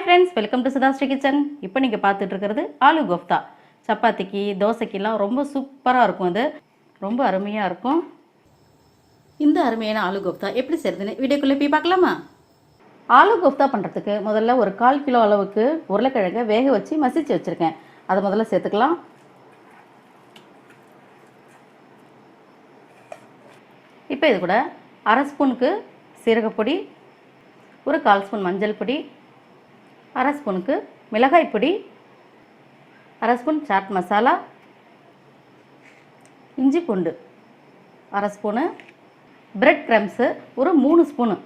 Hi friends, welcome to Sudhasri kitchen. இப்போ நீங்கள் பார்த்துட்டு இருக்கிறது ஆலு கோஃப்தா. சப்பாத்திக்கு தோசைக்கெல்லாம் ரொம்ப சூப்பராக இருக்கும். அது ரொம்ப அருமையாக இருக்கும். இந்த அருமையான ஆலு கோஃப்தா எப்படி செய்கிறதுன்னு வீடியோக்குள்ளே போய் பார்க்கலாமா? ஆலு கோஃப்தா பண்ணுறதுக்கு முதல்ல ஒரு 1/4 கிலோ அளவுக்கு உருளைக்கிழங்கை வேக வச்சு மசிச்சு வச்சுருக்கேன். அதை முதல்ல சேர்த்துக்கலாம். இப்போ இது கூட 1/2 ஸ்பூனுக்கு சீரகப்பொடி, ஒரு 1/4 ஸ்பூன் மஞ்சள் பொடி, 1/2 ஸ்பூனுக்கு மிளகாய் பொடி, 1/2 ஸ்பூன் சாட் மசாலா, இஞ்சி பூண்டு 1/2 ஸ்பூனு, பிரெட் கிரம்ஸு ஒரு 3 ஸ்பூனு,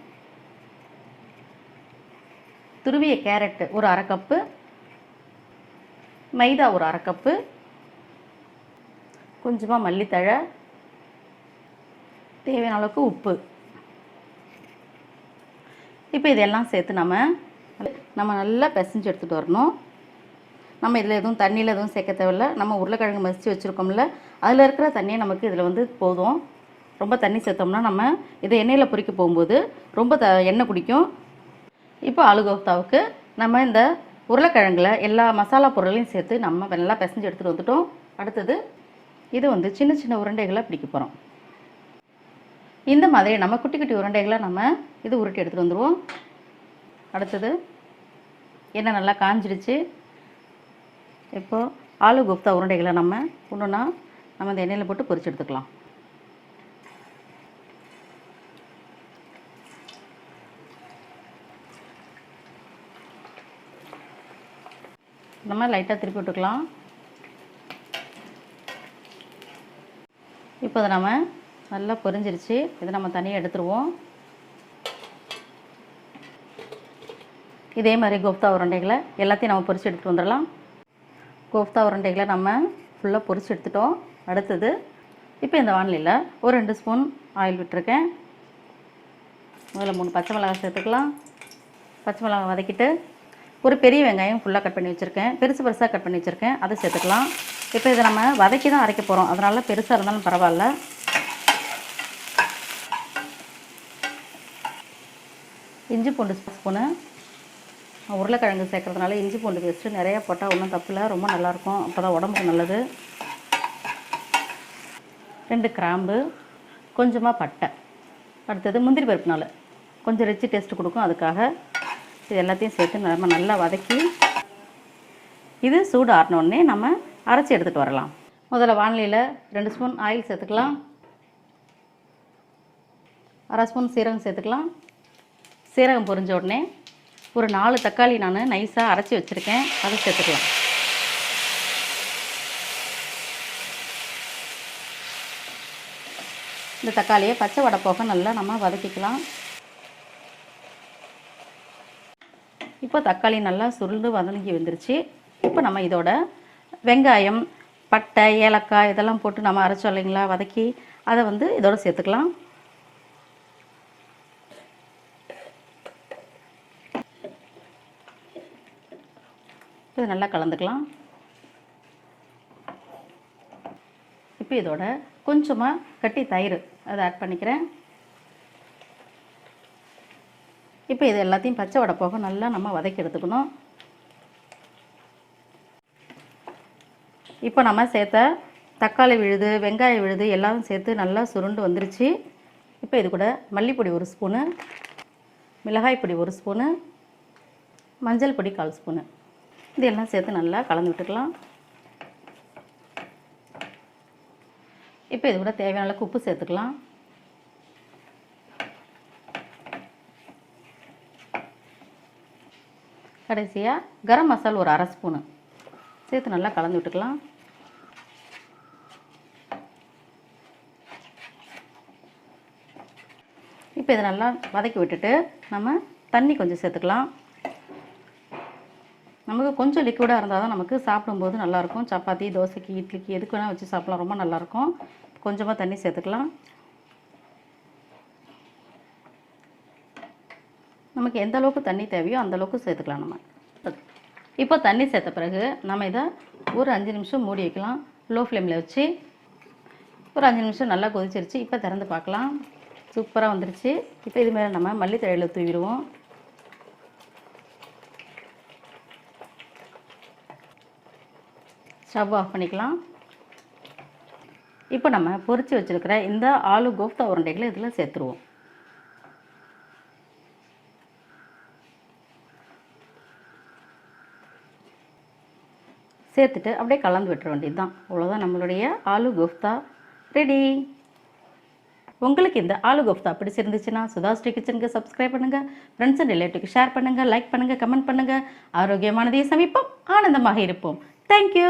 துருவிய கேரட்டு ஒரு 1/2 கப்பு, மைதா ஒரு 1/2 கப்பு, கொஞ்சமாக மல்லித்தழை, தேவையான அளவுக்கு உப்பு. இப்போ இதெல்லாம் சேர்த்து நம்ம நல்லா பிசைஞ்சு எடுத்துகிட்டு வரணும். நம்ம இதில் எதுவும் தண்ணியில் எதுவும் சேர்க்க தேவையில்லை. நம்ம உருளைக்கிழங்கு மசித்து வச்சுருக்கோம்ல, அதில் இருக்கிற தண்ணியை நமக்கு இதில் போதும். ரொம்ப தண்ணி சேர்த்தோம்னா நம்ம இதை எண்ணெயில் பொரிக்க போகும்போது ரொம்ப எண்ணெய் குடிக்கும். இப்போ ஆலு கோஃப்தாவுக்கு நம்ம இந்த உருளைக்கிழங்குல எல்லா மசாலா பொருளையும் சேர்த்து நம்ம நல்லா பிசைஞ்சு எடுத்துகிட்டு வந்துட்டோம். அடுத்தது இது சின்ன சின்ன உருண்டைகளை பிடிக்க போகிறோம். இந்த மாதிரி நம்ம குட்டி குட்டி உருண்டைகளை நம்ம இது உருட்டி எடுத்துகிட்டு வந்துடுவோம். அடுத்தது எண்ணெய் நல்லா காஞ்சிடுச்சு. இப்போது ஆலு கோஃப்தா உருண்டைகளை நம்ம ஒன்றுனா நம்ம இந்த எண்ணெயில் போட்டு பொரிச்சு எடுத்துக்கலாம். நம்ம லைட்டாக திருப்பி விட்டுக்கலாம். இப்போ அதை நம்ம நல்லா பொரிஞ்சிருச்சு. இதை நம்ம தனியாக எடுத்துருவோம். இதே மாதிரி கோஃப்தா உருண்டைகளை எல்லாத்தையும் நம்ம பொரிச்சு எடுத்துகிட்டு வந்துடலாம். கோஃப்தா உருண்டைகளை நம்ம ஃபுல்லாக பொரிச்சு எடுத்துட்டோம். அடுத்தது இப்போ இந்த வானிலையில் ஒரு 2 ஸ்பூன் ஆயில் விட்டுருக்கேன். முதல்ல 3 பச்சை மிளகாய் சேர்த்துக்கலாம். பச்சை மிளகாய் வதக்கிட்டு ஒரு பெரிய வெங்காயம் ஃபுல்லாக கட் பண்ணி வச்சுருக்கேன். பெருசாக கட் பண்ணி வச்சுருக்கேன், அதை சேர்த்துக்கலாம். இப்போ இதை நம்ம வதக்கி தான் அரைக்க போகிறோம், அதனால் பெருசாக இருந்தாலும் பரவாயில்ல. இஞ்சி பூண்டு ஸ்பூனு. உருளைக்கிழங்கு சேர்க்குறதுனால இஞ்சி பூண்டு பேஸ்ட்டு நிறையா போட்டால் ஒன்றும் தப்பில்லை, ரொம்ப நல்லாயிருக்கும். அப்போ தான் உடம்புக்கு நல்லது. 2 கிராம்பு, கொஞ்சமாக பட்டை. அடுத்தது முந்திரி பருப்புனால கொஞ்சம் ரிச்சு டேஸ்ட்டு கொடுக்கும், அதுக்காக இது எல்லாத்தையும் சேர்த்து நம்ம நல்லா வதக்கி இது சூடு ஆறினோடனே நம்ம அரைச்சி எடுத்துகிட்டு வரலாம். முதல்ல வானிலையில் 2 ஸ்பூன் ஆயில் சேர்த்துக்கலாம். 1/2 ஸ்பூன் சீரகம் சேர்த்துக்கலாம். சீரகம் பொரிஞ்ச உடனே ஒரு 4 தக்காளி நான் நைஸாக அரைச்சி வச்சுருக்கேன், அதை சேர்த்துக்கலாம். இந்த தக்காளியை பச்சை வடை போக நல்லா நம்ம வதக்கிக்கலாம். இப்போ தக்காளி நல்லா சுருண்டு வதங்கி வந்துருச்சு. இப்போ நம்ம இதோட வெங்காயம், பட்டை, ஏலக்காய் இதெல்லாம் போட்டு நம்ம அரைச்சோம் இல்லைங்களா, வதக்கி அதை இதோட சேர்த்துக்கலாம். இது நல்லா கலந்துக்கலாம். இப்போ இதோட கொஞ்சமாக கட்டி தயிர் அதை ஆட் பண்ணிக்கிறேன். இப்போ இது எல்லாத்தையும் பச்சை வடை போக நல்லா நம்ம வதக்கி எடுத்துக்கணும். இப்போ நம்ம சேர்த்த தக்காளி விழுது, வெங்காயம் விழுது எல்லாம் சேர்த்து நல்லா சுருண்டு வந்துருச்சு. இப்போ இது கூட மல்லிப்பொடி 1 ஸ்பூனு, மிளகாய் பொடி 1 ஸ்பூனு, மஞ்சள் பொடி 1/4 ஸ்பூனு, இதெல்லாம் சேர்த்து நல்லா கலந்து விட்டுக்கலாம். இப்போ இது கூட தேவையான அளவுக்கு உப்பு சேர்த்துக்கலாம். கடைசியாக கரம் மசாலா ஒரு 1/2 ஸ்பூனு சேர்த்து நல்லா கலந்து விட்டுக்கலாம். இப்போ இதை நல்லா வதக்கி விட்டுட்டு நம்ம தண்ணி கொஞ்சம் சேர்த்துக்கலாம். நமக்கு கொஞ்சம் லிக்விடாக இருந்தால் தான் நமக்கு சாப்பிடும்போது நல்லாயிருக்கும். சப்பாத்தி, தோசைக்கு, இட்லிக்கு எதுக்கு வேணால் வச்சு சாப்பிட்லாம், ரொம்ப நல்லாயிருக்கும். கொஞ்சமாக தண்ணி சேர்த்துக்கலாம். நமக்கு எந்த அளவுக்கு தண்ணி தேவையோ அந்தளவுக்கு சேர்த்துக்கலாம் நம்ம. இப்போ தண்ணி சேர்த்த பிறகு நம்ம இதை ஒரு 5 நிமிஷம் மூடி வைக்கலாம். லோ ஃப்ளேமில் வச்சு ஒரு 5 நிமிஷம் நல்லா கொதிச்சிருச்சு. இப்போ திறந்து பார்க்கலாம். சூப்பராக வந்துருச்சு. இப்போ இதுமாதிரி நம்ம மல்லித்தழையில் தூவிடுவோம். ஸ்டவ் ஆஃப் பண்ணிக்கலாம். இப்போ நம்ம பொரித்து வச்சுருக்கிற இந்த ஆலு கோஃப்தா உருண்டைகளை இதில் சேர்த்துருவோம். சேர்த்துட்டு அப்படியே கலந்து விட்டுற வேண்டியது தான். அவ்வளோதான், நம்மளுடைய ஆலு கோஃப்தா ரெடி. உங்களுக்கு இந்த ஆலு கோஃப்தா பிடிச்சிருந்துச்சுன்னா சுதாஸ்ரீ கிச்சனுக்கு சப்ஸ்கிரைப் பண்ணுங்கள், ஃப்ரெண்ட்ஸ் அண்ட் ரிலேட்டிவ்க்கு ஷேர் பண்ணுங்கள், லைக் பண்ணுங்கள், கமெண்ட் பண்ணுங்கள். ஆரோக்கியமானதை சமைப்போம், ஆனந்தமாக இருப்போம். தேங்க்யூ.